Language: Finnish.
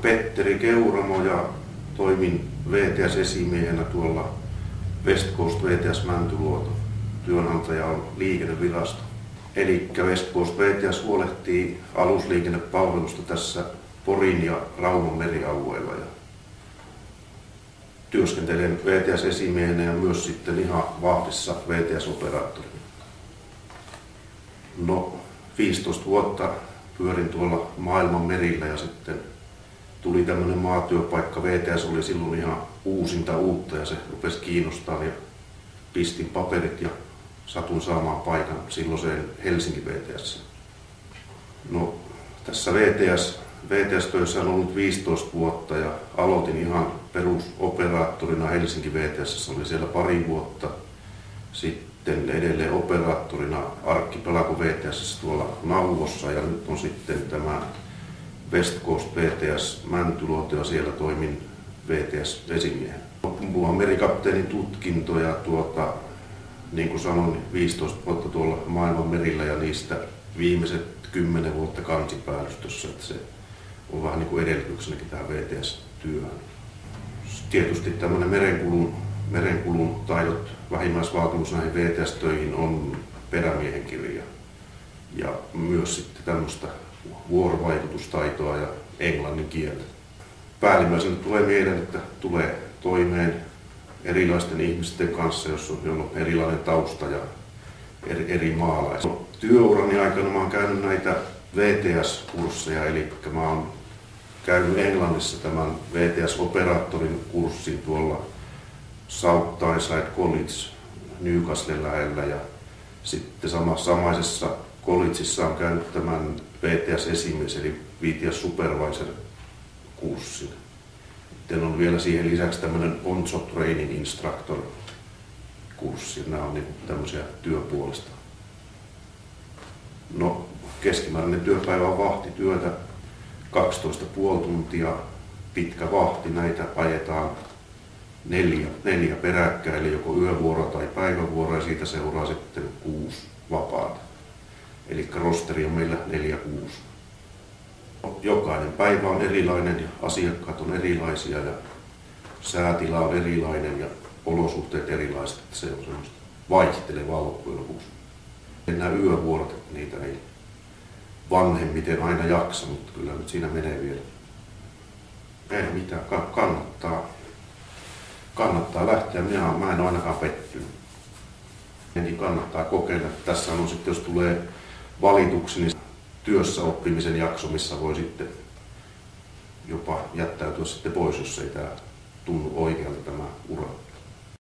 Petteri Keuramo ja toimin VTS-esimiehenä tuolla West Coast VTS Mäntyluoto. Työnantaja on liikennevirasto. Eli West Coast VTS huolehtii alusliikennepalvelusta tässä Porin ja Rauman merialueella. Ja työskentelen VTS-esimiehenä ja myös sitten ihan vahdissa VTS-operaattorina. No, 15 vuotta pyörin tuolla maailman merillä ja sitten tuli tämmöinen maatyöpaikka. VTS oli silloin ihan uutta ja se rupesi kiinnostaa ja pistin paperit ja satun saamaan paikan silloiseen Helsinki VTS. No, tässä VTS-töissä on ollut 15 vuotta ja aloitin ihan perusoperaattorina Helsinki VTS, oli siellä pari vuotta. Sitten edelleen operaattorina Arkkipelago VTS tuolla Nauvossa ja nyt on sitten tämä West Coast VTS Mäntyluoto ja siellä toimin VTS-esimiehen. Mulla on merikapteenin tutkinto ja niin kuin sanoin, 15 vuotta tuolla maailman merillä ja niistä viimeiset 10 vuotta kansipäällistössä, että se on vähän niin kuin edellytyksenäkin tähän VTS-työhön. Tietysti tämmöinen merenkulun taidot, vähimmäisvaatimus näihin VTS-töihin on perämiehen kirja ja myös sitten tämmöistä vuorovaikutustaitoa ja englannin kieltä. Päällimmäisenä tulee mieleen, että tulee toimeen erilaisten ihmisten kanssa, joilla on erilainen tausta ja eri maalaisia. Työurani aikana mä oon käynyt näitä VTS-kursseja, eli mä oon käynyt Englannissa tämän VTS-operaattorin kurssin tuolla South Tyneside College Newcastlen lähellä ja sitten samaisessa collegeissa on käynyt tämän VTS-esimies eli VTS Supervisor kurssin. Sitten on vielä siihen lisäksi tämmöinen on-job training instructor kurssi. Nämä on niin tämmöisiä työpuolesta. No, keskimääräinen työpäivä on vahtityötä, 12,5 tuntia pitkä vahti. Näitä ajetaan neljä peräkkäin, eli joko yövuoro tai päivävuoro ja siitä seuraa sitten 6 vapaata. Eli rosteri on meillä 4-6. Jokainen päivä on erilainen ja asiakkaat on erilaisia ja säätila on erilainen ja olosuhteet erilaiset. Se on semmoista vaihtelevaa loppujen lopuksi. Nämä yövuorot, niitä ei vanhemmiten aina jaksa, mutta kyllä nyt siinä menee vielä. Ei mitään, kannattaa lähteä. Mä en ole ainakaan pettynyt. Niin kannattaa kokeilla. Tässä on sitten, jos tulee valituksi, niin työssä oppimisen jakso, missä voi sitten jopa jättäytyä sitten pois, jos ei tämä tunnu oikealta tämä